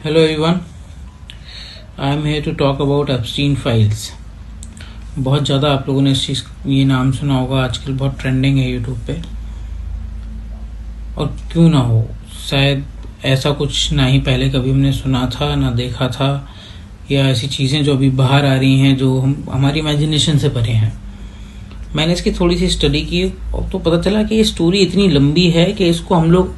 Hello everyone, I am here to talk about Epstein files। बहुत ज़्यादा आप लोगों ने ये नाम सुना होगा, आजकल बहुत ट्रेंडिंग है यूट्यूब पे। और क्यों ना हो, शायद ऐसा कुछ ना ही पहले कभी हमने सुना था ना देखा था, या ऐसी चीज़ें जो अभी बाहर आ रही हैं जो हमारी इमेजिनेशन से परे हैं। मैंने इसकी थोड़ी सी स्टडी की और तो पता चला कि ये स्टोरी इतनी लंबी है कि इसको हम लोग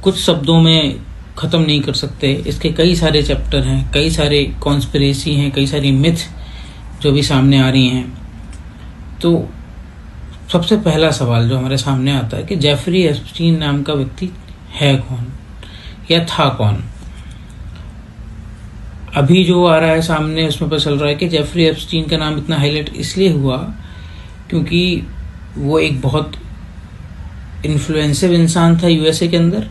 कुछ शब्दों में ख़त्म नहीं कर सकते। इसके कई सारे चैप्टर हैं, कई सारे कॉन्स्पिरेसी हैं, कई सारी मिथ जो भी सामने आ रही हैं। तो सबसे पहला सवाल जो हमारे सामने आता है कि जेफरी एप्स्टीन नाम का व्यक्ति है कौन या था कौन। अभी जो आ रहा है सामने उसमें पता चल रहा है कि जेफरी एप्स्टीन का नाम इतना हाईलाइट इसलिए हुआ क्योंकि वो एक बहुत इन्फ्लुएंसिव इंसान था यूएसए के अंदर,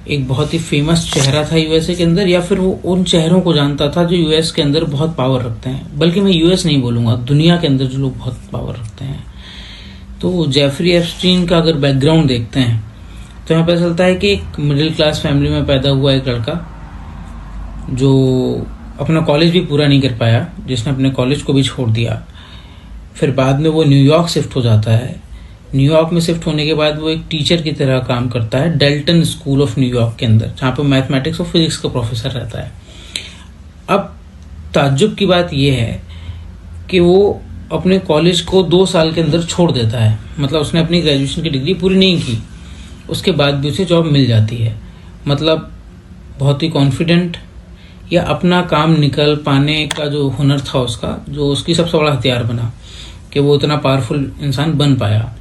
एक बहुत ही फेमस चेहरा था यूएसए के अंदर, या फिर वो उन चेहरों को जानता था जो यूएस के अंदर बहुत पावर रखते हैं। बल्कि मैं यूएस नहीं बोलूँगा, दुनिया के अंदर जो लोग बहुत पावर रखते हैं। तो जेफरी एप्स्टीन का अगर बैकग्राउंड देखते हैं तो हमें पता चलता है कि एक मिडिल क्लास फैमिली में पैदा हुआ एक लड़का जो अपना कॉलेज भी पूरा नहीं कर पाया, जिसने अपने कॉलेज को भी छोड़ दिया। फिर बाद में वो न्यूयॉर्क शिफ्ट हो जाता है। न्यूयॉर्क में शिफ्ट होने के बाद वो एक टीचर की तरह काम करता है डेल्टन स्कूल ऑफ न्यूयॉर्क के अंदर, जहाँ पे मैथमेटिक्स और फिजिक्स का प्रोफेसर रहता है। अब ताज्जुब की बात यह है कि वो अपने कॉलेज को 2 साल के अंदर छोड़ देता है, मतलब उसने अपनी ग्रेजुएशन की डिग्री पूरी नहीं की, उसके बाद भी उसे जॉब मिल जाती है। मतलब बहुत ही कॉन्फिडेंट, या अपना काम निकल पाने का जो हुनर था उसका, जो उसकी सबसे बड़ा हथियार बना कि वो इतना पावरफुल इंसान बन पाया।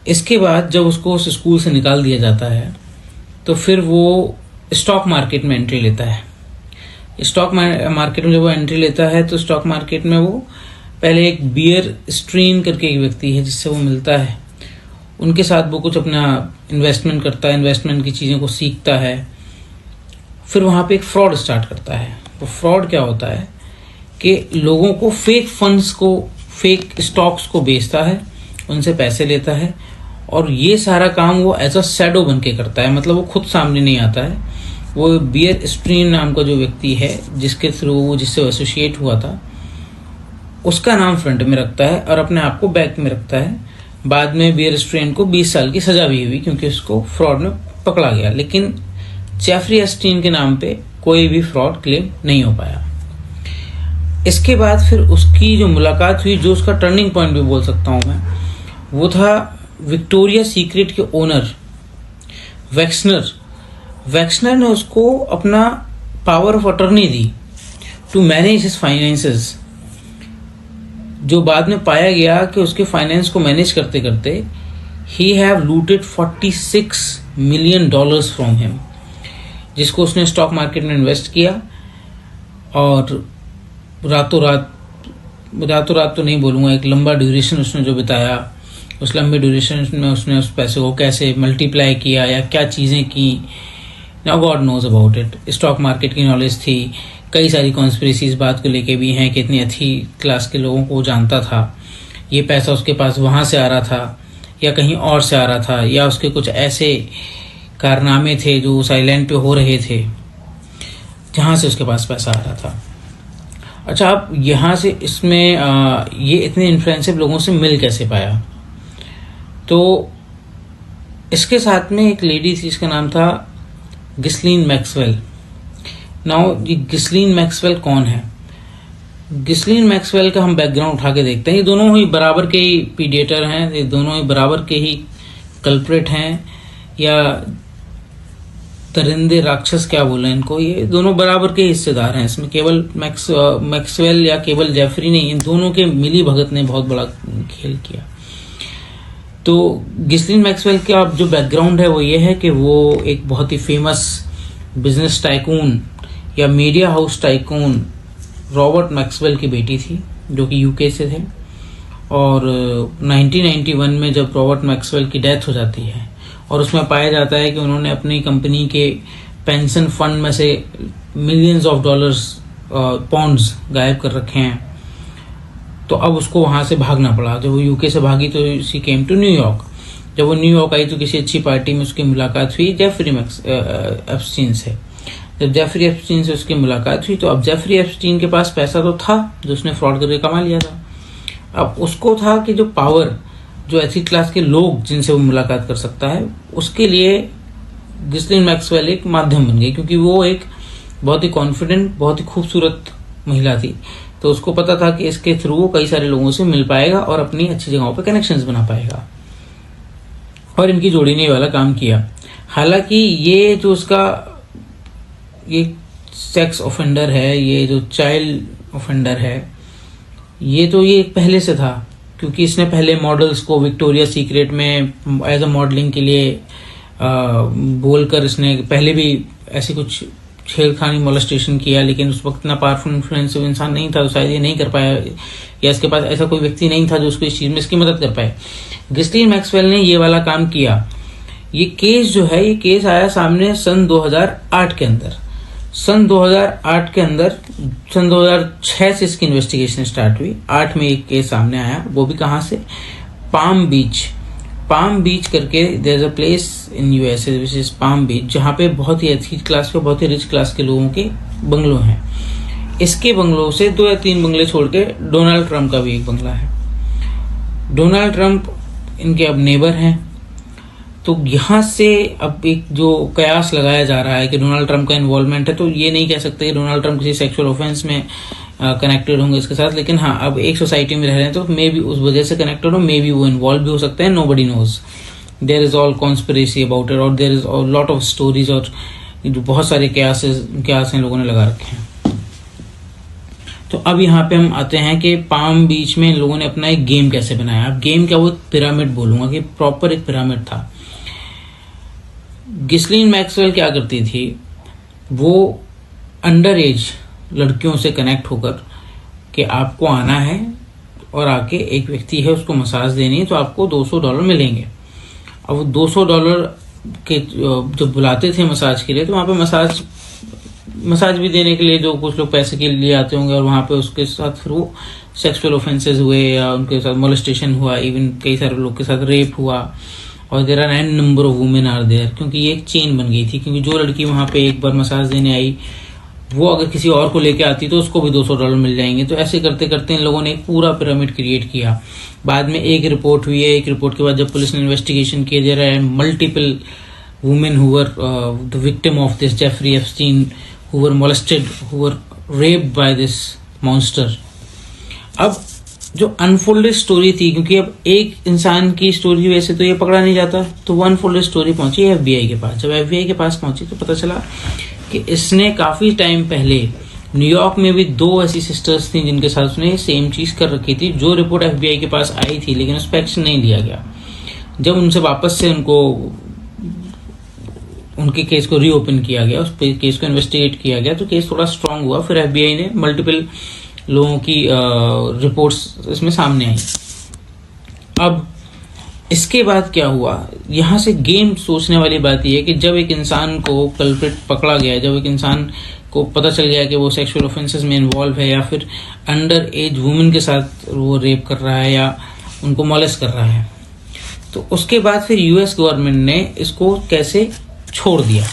इसके बाद जब उसको उस स्कूल से निकाल दिया जाता है तो फिर वो स्टॉक मार्केट में एंट्री लेता है। स्टॉक मार्केट में जब वो एंट्री लेता है तो स्टॉक मार्केट में वो पहले एक बियर स्ट्रीन करके एक व्यक्ति है जिससे वो मिलता है, उनके साथ वो कुछ अपना इन्वेस्टमेंट करता है, इन्वेस्टमेंट की चीज़ों को सीखता है। फिर वहाँ पे एक फ्रॉड स्टार्ट करता है। वो फ्रॉड क्या होता है कि लोगों को फेक फंड्स को, फेक स्टॉक्स को बेचता है, उनसे पैसे लेता है, और ये सारा काम वो एज अ शैडो बन के करता है। मतलब वो खुद सामने नहीं आता है। वो बियर स्ट्रीन नाम का जो व्यक्ति है जिसके थ्रू वो जिससे एसोसिएट हुआ था, उसका नाम फ्रंट में रखता है और अपने आप को बैक में रखता है। बाद में बियर स्ट्रीन को 20 साल की सजा भी हुई क्योंकि उसको फ्रॉड में पकड़ा गया, लेकिन जेफरी एप्स्टीन के नाम पे कोई भी फ्रॉड क्लेम नहीं हो पाया। इसके बाद फिर उसकी जो मुलाकात हुई, जो उसका टर्निंग पॉइंट भी बोल सकता हूँ मैं, वो था विक्टोरिया सीक्रेट के ओनर वैक्सनर ने उसको अपना पावर ऑफ अटर्नी दी टू मैनेज हिज फाइनेंसेस। जो बाद में पाया गया कि उसके फाइनेंस को मैनेज करते करते he have looted $46 million from him, जिसको उसने स्टॉक मार्केट में इन्वेस्ट किया और रातों रात तो नहीं बोलूँगा, एक लंबा ड्यूरेशन उसने जो बिताया, उस लंबे ड्यूरेशन में उसने उस पैसे को कैसे मल्टीप्लाई किया या क्या चीज़ें की, now God knows about it. Stock market की नॉलेज थी, कई सारी कॉन्स्पिरेसी इस बात को लेके भी हैं कि इतनी अच्छी क्लास के लोगों को जानता था। ये पैसा उसके पास वहाँ से आ रहा था या कहीं और से आ रहा था, या उसके कुछ ऐसे कारनामे थे जो उस आइलैंड पे हो रहे थे जहाँ से उसके पास पैसा आ रहा था। अच्छा, अब यहाँ से इसमें ये इतने इन्फ्लुएंसिव लोगों से मिल कैसे पाया? तो इसके साथ में एक लेडी थी, इसका नाम था गिस्लीन मैक्सवेल। नाउ ये गिस्लीन मैक्सवेल कौन है? गिस्लीन मैक्सवेल का हम बैकग्राउंड उठा के देखते हैं। ये दोनों ही बराबर के ही पीडिएटर हैं, ये दोनों ही बराबर के ही कल्प्रेट हैं, या दरिंदे राक्षस क्या बोले इनको, ये दोनों बराबर के हिस्सेदार हैं इसमें। केवल मैक्सवेल या केवल जेफरी नहीं, इन दोनों के मिली भगत ने बहुत बड़ा खेल किया। तो गिस्लीन मैक्सवेल का जो बैकग्राउंड है वो ये है कि वो एक बहुत ही फेमस बिजनेस टाइकून या media house tycoon Robert Maxwell की बेटी थी, जो कि यूके से थे। और 1991 में जब रॉबर्ट मैक्सवेल की डेथ हो जाती है और उसमें पाया जाता है कि उन्होंने अपनी कंपनी के पेंशन फंड में से मिलियंस ऑफ डॉलर्स पॉन्ड्स गायब कर रखे हैं, तो अब उसको वहाँ से भागना पड़ा। जब वो यूके से भागी तो शी केम टू न्यूयॉर्क। जब वो न्यूयॉर्क आई तो किसी अच्छी पार्टी में उसकी मुलाकात हुई जेफरी एप्स्टीन से। जब जेफरी एप्स्टीन से उसकी मुलाकात हुई तो अब जेफरी एप्स्टीन के पास पैसा तो था जो उसने फ्रॉड करके कमा लिया था। अब उसको था कि जो पावर, जो एथिक क्लास के लोग जिनसे वो मुलाकात कर सकता है, उसके लिए गिस्लीन मैक्सवेल एक माध्यम बन गई, क्योंकि वो एक बहुत ही कॉन्फिडेंट, बहुत ही खूबसूरत महिला थी। तो उसको पता था कि इसके थ्रू वो कई सारे लोगों से मिल पाएगा और अपनी अच्छी जगहों पर कनेक्शंस बना पाएगा, और इनकी जोड़ी ने वाला काम किया। हालांकि ये जो उसका ये सेक्स ऑफेंडर है, ये जो चाइल्ड ऑफेंडर है, ये पहले से था, क्योंकि इसने पहले मॉडल्स को विक्टोरिया सीक्रेट में एज अ मॉडलिंग के लिए बोलकर इसने पहले भी ऐसी कुछ छेड़खानी मोलेस्टेशन किया, लेकिन उस वक्त इतना पावरफुल इन्फ्लुएंसिव इंसान नहीं था, तो शायद ये नहीं कर पाया, या इसके पास ऐसा कोई व्यक्ति नहीं था जो उसको इस चीज में इसकी मदद कर पाए। गिस्लीन मैक्सवेल ने ये वाला काम किया। ये केस जो है, ये केस आया सामने सन 2008 के अंदर। सन 2008 के अंदर, सन 2006 से इसकी इन्वेस्टिगेशन स्टार्ट हुई। 8 में एक केस सामने आया, वो भी कहां से, पाम बीच करके there is a place in USA which is Palm Beach, जहां पे बहुत ही एथिक क्लास के, बहुत ही रिच क्लास के लोगों के बंगलों हैं। इसके बंगलों से 2 या 3 बंगले छोड़ के डोनाल्ड ट्रंप का भी एक बंगला है। डोनाल्ड ट्रंप इनके अब नेबर हैं। तो यहां से अब एक जो कयास लगाया जा रहा है कि डोनाल्ड ट्रंप का इन्वॉल्वमेंट है, तो ये नहीं कह सकते कि डोनाल्ड ट्रंप किसी सेक्सुअल ऑफेंस में कनेक्टेड होंगे इसके साथ, लेकिन हाँ, अब एक सोसाइटी में रह रहे हैं तो मे बी उस वजह से कनेक्टेड हो, मे बी वो इन्वॉल्व भी हो सकते हैं, nobody knows. There is all conspiracy about it, और there is lot of stories, और जो बहुत सारे कयास लोगों ने लगा रखे हैं। तो अब यहाँ पे हम आते हैं कि पाम बीच में इन लोगों ने अपना एक गेम कैसे बनाया। अब गेम क्या, वो एक पिरामिड बोलूंगा कि प्रॉपर एक पिरामिड था। गिस्लीन मैक्सवेल क्या करती थी, वो अंडर एज लड़कियों से कनेक्ट होकर कि आपको आना है और आके एक व्यक्ति है उसको मसाज देनी है, तो आपको $200 मिलेंगे। अब वो $200 के जब बुलाते थे मसाज के लिए, तो वहाँ पे मसाज भी देने के लिए जो कुछ लोग पैसे के लिए आते होंगे, और वहाँ पे उसके साथ फिर वो सेक्सुअल ऑफेंसेस हुए या उनके साथ मोलेस्टेशन हुआ, इवन कई सारे लोग के साथ रेप हुआ, और there are an number of women are there, क्योंकि ये एक चेन बन गई थी। क्योंकि जो लड़की वहाँ पे एक बार मसाज देने आई, वो अगर किसी और को लेके आती तो उसको भी $200 मिल जाएंगे। तो ऐसे करते करते इन लोगों ने एक पूरा पिरामिड क्रिएट किया। बाद में एक रिपोर्ट हुई है, एक रिपोर्ट के बाद जब पुलिस ने इन्वेस्टिगेशन किया, there are multiple women who were the victim of this Jeffrey Epstein, who were molested, who were raped by this monster. अब जो अनफोल्डेड स्टोरी थी, क्योंकि अब एक इंसान की स्टोरी वैसे तो ये पकड़ा नहीं जाता, तो वो अनफोल्डेड स्टोरी पहुंची FBI के पास। जब FBI के पास पहुंची तो पता चला कि इसने काफी टाइम पहले न्यूयॉर्क में भी 2 ऐसी सिस्टर्स थी जिनके साथ उसने सेम चीज कर रखी थी। जो रिपोर्ट FBI के पास आई थी, लेकिन उस पर एक्शन नहीं लिया गया। जब उनसे वापस से उनके केस को रीओपन किया गया, उस केस को इन्वेस्टिगेट किया गया, तो केस थोड़ा स्ट्रांग हुआ। फिर FBI ने मल्टीपल लोगों की रिपोर्ट्स इसमें सामने आई। अब इसके बाद क्या हुआ, यहां से गेम सोचने वाली बात यह है कि जब एक इंसान को कल्प्रिट पकड़ा गया, जब एक इंसान को पता चल गया कि वो सेक्सुअल ऑफेंसेस में इन्वॉल्व है, या फिर अंडर एज वुमेन के साथ वो रेप कर रहा है या उनको मॉलेस्ट कर रहा है, तो उसके बाद फिर यूएस गवर्नमेंट ने इसको कैसे छोड़ दिया।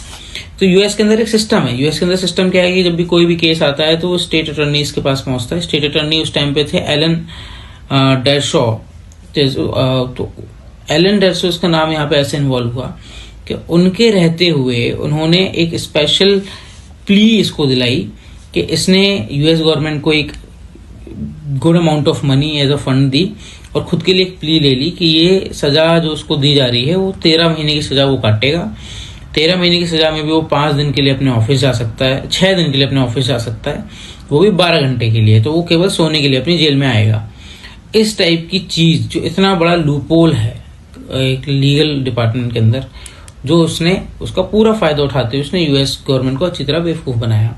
तो यूएस के अंदर एक सिस्टम है। यूएस के अंदर सिस्टम क्या है कि जब भी कोई भी केस आता है तो वो स्टेट अटॉर्नीज के पास पहुंचता है। स्टेट अटॉर्नी उस टाइम पे थे एलन डेरशॉ। तो एलन डेरशॉ इसका नाम यहाँ पे ऐसे इन्वॉल्व हुआ कि उनके रहते हुए उन्होंने एक स्पेशल प्ली इसको दिलाई कि इसने यूएस गवर्नमेंट को एक good amount of money as a fund दी, और खुद के लिए एक प्ली ले ली कि ये सजा जो उसको दी जा रही है वो 13 महीने की सजा वो काटेगा। 13 महीने की सजा में भी वो 5 दिन के लिए अपने ऑफिस जा सकता है, 6 दिन के लिए अपने ऑफिस जा सकता है, वो भी 12 घंटे के लिए। तो वो केवल सोने के लिए अपनी जेल में आएगा। इस टाइप की चीज, जो इतना बड़ा लूपोल है एक लीगल डिपार्टमेंट के अंदर, जो उसने उसका पूरा फायदा उठाते हुए उसने यूएस गवर्नमेंट को अच्छी तरह बेवकूफ बनाया।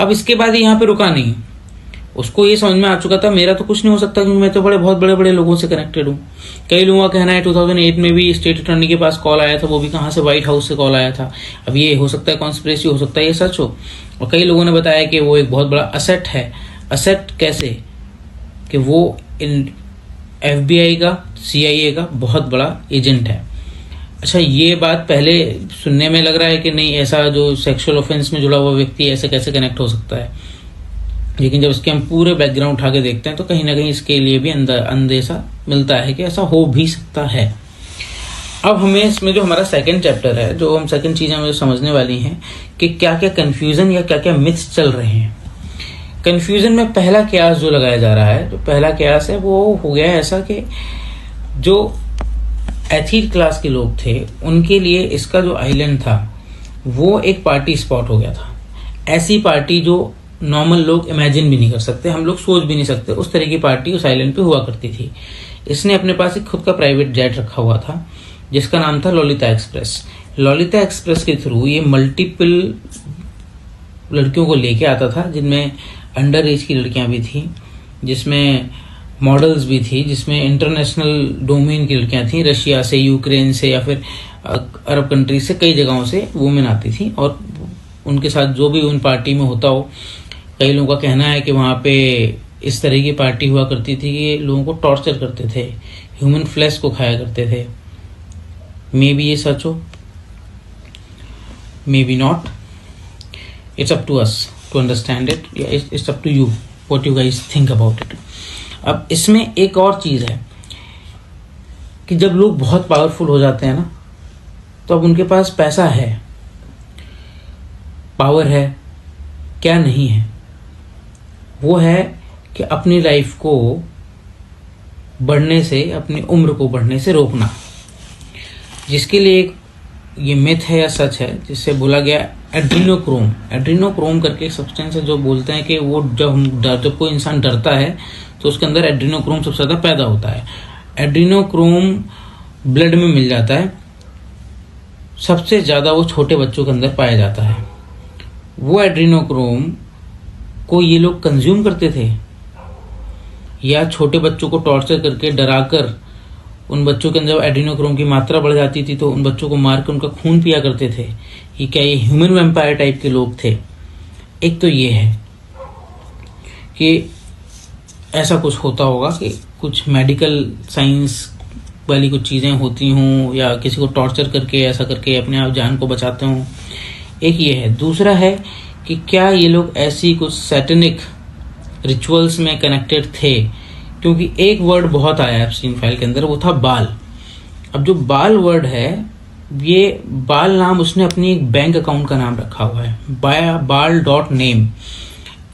अब इसके बाद यहाँ पे रुका नहीं, उसको ये समझ में आ चुका था मेरा तो कुछ नहीं हो सकता, क्योंकि मैं तो बहुत बड़े बड़े लोगों से कनेक्टेड हूँ। कई लोगों का कहना है 2008 में भी स्टेट अटॉर्नी के पास कॉल आया था, वो भी कहाँ से, व्हाइट हाउस से कॉल आया था। अब ये हो सकता है कॉन्स्पिरेसी, हो सकता है ये सच हो। और कई लोगों ने बताया कि वो एक बहुत बड़ा असेट है। असेट कैसे, कि वो इन FBI का CIA का बहुत बड़ा एजेंट है। अच्छा, ये बात पहले सुनने में लग रहा है कि नहीं, ऐसा जो सेक्सुअल ऑफेंस में जुड़ा हुआ व्यक्ति ऐसे कैसे कनेक्ट हो सकता है, लेकिन जब इसके हम पूरे बैकग्राउंड उठा के देखते हैं तो कहीं ना कहीं इसके लिए भी अंदेशा मिलता है कि ऐसा हो भी सकता है। अब हमें इसमें जो हमारा सेकंड चैप्टर है, जो हम सेकंड चीज़ हमें समझने वाली हैं कि क्या क्या कन्फ्यूज़न या क्या क्या मिथ्स चल रहे हैं। कन्फ्यूज़न में पहला कयास जो लगाया जा रहा है, जो पहला कयास है वो हो गया है ऐसा कि जो एथलीट क्लास के लोग थे उनके लिए इसका जो आइलैंड था वो एक पार्टी स्पॉट हो गया था। ऐसी पार्टी जो नॉर्मल लोग इमेजिन भी नहीं कर सकते, हम लोग सोच भी नहीं सकते, उस तरह की पार्टी उस आइलैंड पे हुआ करती थी। इसने अपने पास एक खुद का प्राइवेट जेट रखा हुआ था जिसका नाम था ललिता एक्सप्रेस। ललिता एक्सप्रेस के थ्रू ये मल्टीपल लड़कियों को लेके आता था, जिनमें अंडर एज की लड़कियां भी थी, जिसमें मॉडल्स भी थी, जिसमें इंटरनेशनल डोमेन की लड़कियां थी, रशिया से, यूक्रेन से या फिर अरब कंट्रीज से, कई जगहों से वुमेन आती थी। और उनके साथ जो भी उन पार्टी में होता हो, कई लोगों का कहना है कि वहाँ पे इस तरह की पार्टी हुआ करती थी कि लोगों को टॉर्चर करते थे, ह्यूमन फ्लैश को खाया करते थे। मे बी ये सच हो, may be not, it's up to us to understand it, या it's up to you what you guys think about it. अब इसमें एक और चीज़ है कि जब लोग बहुत पावरफुल हो जाते हैं ना, तो अब उनके पास पैसा है, पावर है, क्या नहीं है, वो है कि अपनी लाइफ को बढ़ने से, अपनी उम्र को बढ़ने से रोकना। जिसके लिए एक ये मिथ है या सच है, जिससे बोला गया एड्रीनोक्रोम। एड्रीनोक्रोम करके एक सब्सटेंस है जो बोलते हैं कि वो जब कोई इंसान डरता है तो उसके अंदर एड्रीनोक्रोम सबसे ज़्यादा पैदा होता है। एड्रीनोक्रोम ब्लड में मिल जाता है, सबसे ज़्यादा वो छोटे बच्चों के अंदर पाया जाता है। वो एड्रीनोक्रोम को ये लोग कंज्यूम करते थे, या छोटे बच्चों को टॉर्चर करके डराकर उन बच्चों के अंदर एड्रीनोक्रोम की मात्रा बढ़ जाती थी तो उन बच्चों को मार कर उनका खून पिया करते थे। ये क्या ये ह्यूमन वैम्पायर टाइप के लोग थे? एक तो ये है कि ऐसा कुछ होता होगा कि कुछ मेडिकल साइंस वाली कुछ चीज़ें होती हों, या किसी को टॉर्चर करके ऐसा करके अपने आप जान को बचाते हों। एक ये है। दूसरा है कि क्या ये लोग ऐसी कुछ सैटेनिक रिचुअल्स में कनेक्टेड थे, क्योंकि एक वर्ड बहुत आया है एप्स्टीन फाइल के अंदर, वो था बाल। अब जो बाल वर्ड है, ये बाल नाम उसने अपनी एक बैंक अकाउंट का नाम रखा हुआ है, baal.name।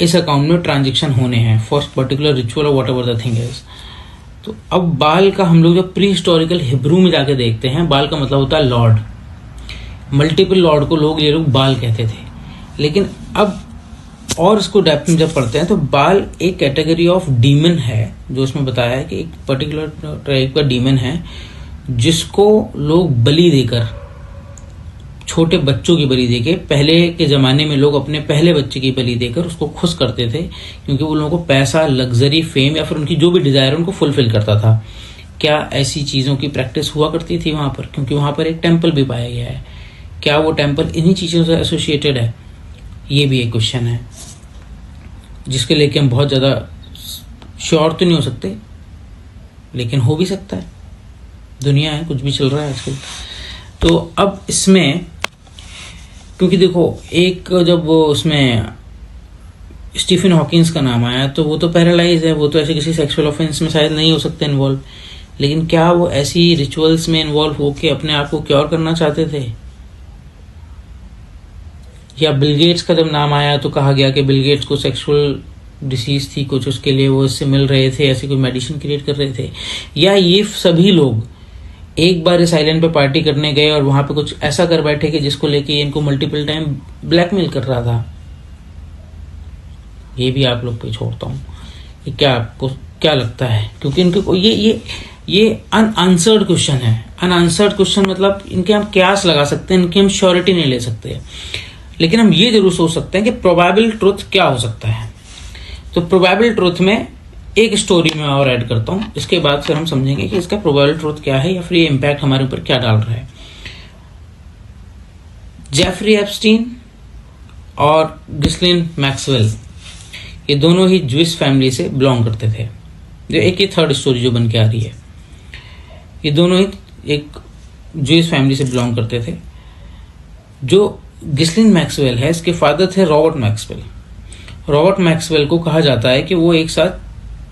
इस अकाउंट में ट्रांजेक्शन होने हैं फॉर पर्टिकुलर रिचुअल और व्हाटएवर द थिंग इज। तो अब बाल का हम लोग जब प्री हिस्टोरिकल हिब्रू में जाके देखते हैं, बाल का मतलब होता है लॉर्ड। मल्टीपल लॉर्ड को ये लोग बाल कहते थे। लेकिन अब और इसको डेप्थ में जब पढ़ते हैं तो बाल एक कैटेगरी ऑफ डीमन है, जो उसमें बताया है कि एक पर्टिकुलर टाइप का डीमन है जिसको लोग बलि देकर, छोटे बच्चों की बलि देके, पहले के ज़माने में लोग अपने पहले बच्चे की बलि देकर उसको खुश करते थे, क्योंकि वो लोगों को पैसा, लग्जरी, फेम या फिर उनकी जो भी डिज़ायर उनको फुलफिल करता था। क्या ऐसी चीज़ों की प्रैक्टिस हुआ करती थी वहाँ पर? क्योंकि वहाँ पर एक टेम्पल भी पाया गया है। क्या वो टेम्पल इन्हीं चीज़ों से एसोसिएटेड है? ये भी एक क्वेश्चन है जिसके लेके हम बहुत ज़्यादा श्योर तो नहीं हो सकते, लेकिन हो भी सकता है। दुनिया है, कुछ भी चल रहा है आजकल। तो अब इसमें क्योंकि देखो, एक जब वो उसमें स्टीफन हॉकिंस का नाम आया तो वो तो पैरालाइज है, वो तो ऐसे किसी सेक्सुअल ऑफेंस में शायद नहीं हो सकते इन्वॉल्व, लेकिन क्या वो ऐसी रिचुअल्स में इन्वॉल्व होके अपने आप को क्योर करना चाहते थे? या बिल गेट्स का जब नाम आया तो कहा गया कि बिल गेट्स को सेक्सुअल डिसीज थी कुछ, उसके लिए वो इससे मिल रहे थे, ऐसी कोई मेडिसिन क्रिएट कर रहे थे। या ये सभी लोग एक बार इस आइलैंड पे पार्टी करने गए और वहां पे कुछ ऐसा कर बैठे कि जिसको लेके इनको मल्टीपल टाइम ब्लैकमेल कर रहा था। ये भी आप लोग पे छोड़ता हूँ कि क्या आपको क्या लगता है, क्योंकि इनके ये अनआंसर्ड क्वेश्चन है। अनआंसर्ड क्वेश्चन मतलब इनके हम क्यास लगा सकते हैं, इनकी हम श्योरिटी नहीं ले सकते, लेकिन हम ये जरूर सोच सकते हैं कि प्रोबेबल ट्रुथ क्या हो सकता है। तो प्रोबेबल ट्रुथ में एक स्टोरी में और ऐड करता हूं, इसके बाद फिर हम समझेंगे कि इसका प्रोबेबल ट्रुथ क्या है या फिर ये इम्पैक्ट हमारे ऊपर क्या डाल रहा है। जेफरी एप्स्टीन और गिस्लिन मैक्सवेल, ये दोनों ही ज्विस फैमिली से बिलोंग करते थे। जो एक ही थर्ड स्टोरी जो बन के आ रही है, ये दोनों एक जूइश फैमिली से बिलोंग करते थे। जो गिस्लिन मैक्सवेल है, इसके फादर थे रॉबर्ट मैक्सवेल। रॉबर्ट मैक्सवेल को कहा जाता है कि वो एक साथ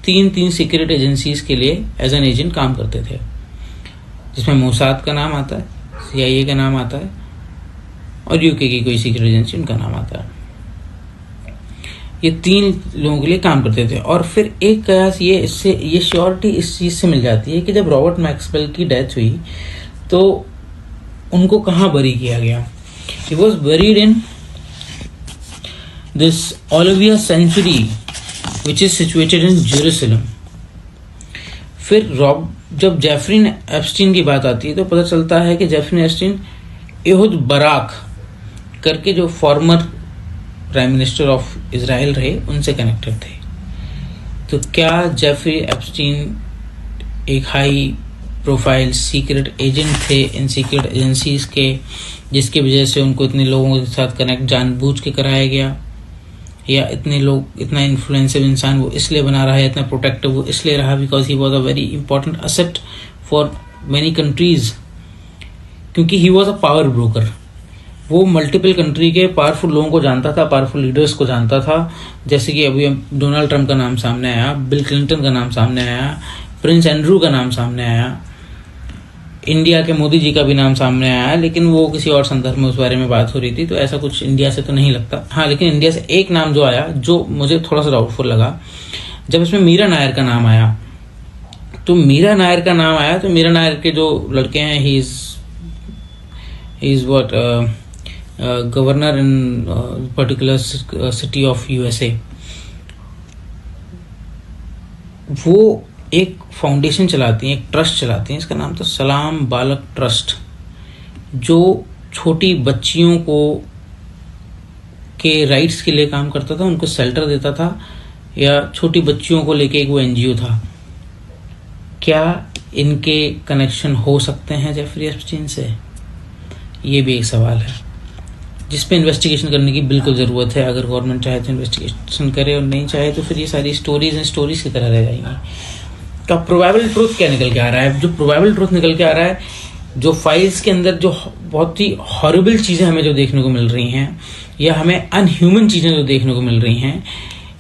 तीन सीक्रेट एजेंसीज के लिए एज एन एजेंट काम करते थे, जिसमें मोसाद का नाम आता है, CIA का नाम आता है और UK की कोई सीक्रेट एजेंसी उनका नाम आता है। ये 3 लोगों के लिए काम करते थे। और फिर एक कयास ये श्योरिटी इस चीज़ से मिल जाती है कि जब रॉबर्ट मैक्सवेल की डेथ हुई तो उनको कहाँ बरी किया गया। He was buried in this Olivia century which is situated in Jerusalem. फिर जब जेफरी एप्स्टीन की बात आती है तो पता चलता है कि जेफरी एप्स्टीन एहुद बराक करके जो former prime minister of Israel रहे उनसे कनेक्टेड थे। तो क्या जेफरी एप्स्टीन एक हाई प्रोफाइल सीक्रेट एजेंट थे इन सीक्रेट एजेंसीज के, जिसकी वजह से उनको इतने लोगों के साथ कनेक्ट जानबूझ के कराया गया, या इतना इन्फ्लुएंसिव इंसान वो इसलिए बना रहा है, इतना प्रोटेक्टिव वो इसलिए रहा because he was a very important asset for many countries, क्योंकि he was a power broker. वो मल्टीपल कंट्री के पावरफुल लोगों को जानता था, पावरफुल लीडर्स को जानता था। जैसे कि अभी डोनाल्ड ट्रंप का नाम सामने आया, बिल क्लिंटन का नाम सामने आया, प्रिंस एंड्रू का नाम सामने आया, इंडिया के मोदी जी का भी नाम सामने आया, लेकिन वो किसी और संदर्भ में उस बारे में बात हो रही थी, तो ऐसा कुछ इंडिया से तो नहीं लगता। हाँ, लेकिन इंडिया से एक नाम जो आया जो मुझे थोड़ा सा डाउटफुल लगा, जब इसमें मीरा नायर का नाम आया, तो मीरा नायर का नाम आया तो मीरा नायर के जो लड़के हैं, he is what governor in particular city of USA। वो एक फाउंडेशन चलाती हैं, एक ट्रस्ट चलाती हैं, इसका नाम तो सलाम बालक ट्रस्ट, जो छोटी बच्चियों को के राइट्स के लिए काम करता था, उनको शेल्टर देता था, या छोटी बच्चियों को लेके एक वो NGO था। क्या इनके कनेक्शन हो सकते हैं जेफरी एप्स्टीन से? ये भी एक सवाल है जिस पे इन्वेस्टिगेशन करने की बिल्कुल ज़रूरत है। अगर गवर्नमेंट चाहे तो इन्वेस्टिगेशन करे, और नहीं चाहे तो फिर ये सारी स्टोरीज की तरह रह जाएंगी। तो अब प्रोबेबल ट्रूथ क्या निकल के आ रहा है? जो प्रोबेबल ट्रूथ निकल के आ रहा है, जो फाइल्स के अंदर जो बहुत ही हॉरिबल चीज़ें हमें जो देखने को मिल रही हैं, या हमें अनह्यूमन चीज़ें जो देखने को मिल रही हैं,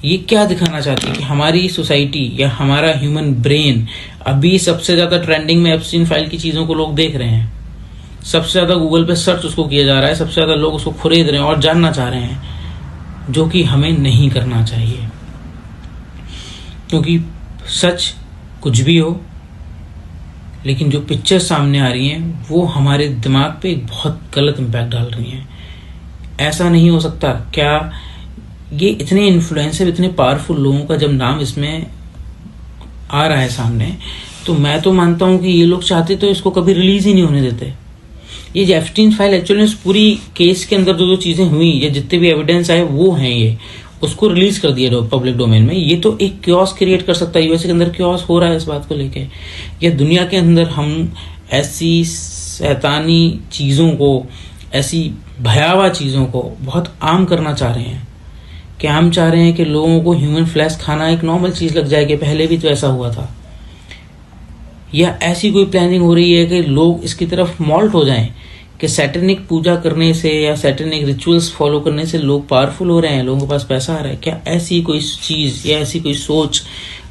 ये क्या दिखाना चाहती है कि हमारी सोसाइटी या हमारा ह्यूमन ब्रेन अभी सबसे ज़्यादा ट्रेंडिंग में एप्स्टीन फाइल की चीज़ों को लोग देख रहे हैं, सबसे ज़्यादा गूगल पे सर्च उसको किया जा रहा है, सबसे ज़्यादा लोग उसको खरीद रहे हैं और जानना चाह रहे हैं, जो कि हमें नहीं करना चाहिए। क्योंकि सच कुछ भी हो, लेकिन जो पिक्चर सामने आ रही हैं वो हमारे दिमाग पे एक बहुत गलत इम्पैक्ट डाल रही हैं। ऐसा नहीं हो सकता। क्या ये इतने इन्फ्लुएंसर, इतने पावरफुल लोगों का जब नाम इसमें आ रहा है सामने, तो मैं तो मानता हूँ कि ये लोग चाहते तो इसको कभी रिलीज ही नहीं होने देते। ये एप्स्टीन फाइल एक्चुअली उस पूरी केस के अंदर जो चीज़ें हुई, या जितने भी एविडेंस आए वो हैं, ये उसको रिलीज कर दिया पब्लिक डोमेन में। ये तो एक क्योस क्रिएट कर सकता है। USA के अंदर क्योस हो रहा है इस बात को लेके, या दुनिया के अंदर हम ऐसी शैतानी चीज़ों को, ऐसी भयावह चीज़ों को बहुत आम करना चाह रहे हैं। क्या हम चाह रहे हैं कि लोगों को ह्यूमन फ्लैश खाना एक नॉर्मल चीज़ लग जाएगी? पहले भी तो ऐसा हुआ था। या ऐसी कोई प्लानिंग हो रही है कि लोग इसकी तरफ मॉल्ट हो जाएं, कि सैटेनिक पूजा करने से या सैटेनिक रिचुअल्स फॉलो करने से लोग पावरफुल हो रहे हैं, लोगों के पास पैसा आ रहा है? क्या ऐसी कोई चीज़ या ऐसी कोई सोच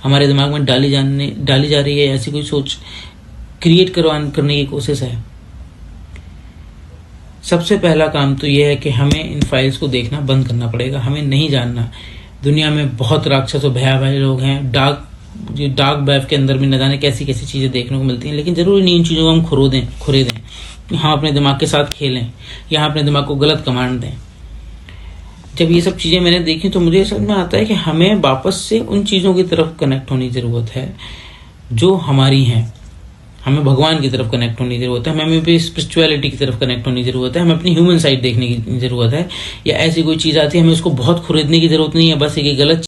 हमारे दिमाग में डाली जा रही है? ऐसी कोई सोच क्रिएट करने की कोशिश है? सबसे पहला काम तो यह है कि हमें इन फाइल्स को देखना बंद करना पड़ेगा। हमें नहीं जानना। दुनिया में बहुत राक्षस और भयावह लोग हैं। डार्क वेब के अंदर भी न जाने कैसी कैसी चीज़ें देखने को मिलती हैं, लेकिन ज़रूरी नहीं इन चीज़ों को हम खुरेदें। यहाँ अपने दिमाग के साथ खेलें, यहाँ अपने दिमाग को गलत कमांड दें। जब ये सब चीज़ें मैंने देखी तो मुझे समझ में आता है कि हमें वापस से उन चीज़ों की तरफ कनेक्ट होने की ज़रूरत है जो हमारी हैं। हमें भगवान की तरफ कनेक्ट होने की ज़रूरत है, हमें भी स्पिरिचुअलिटी की तरफ कनेक्ट होने की ज़रूरत है, हमें अपनी ह्यूमन साइड देखने की ज़रूरत है। या ऐसी कोई चीज़ आती है, हमें उसको बहुत खरीदने की ज़रूरत नहीं है, बस एक गलत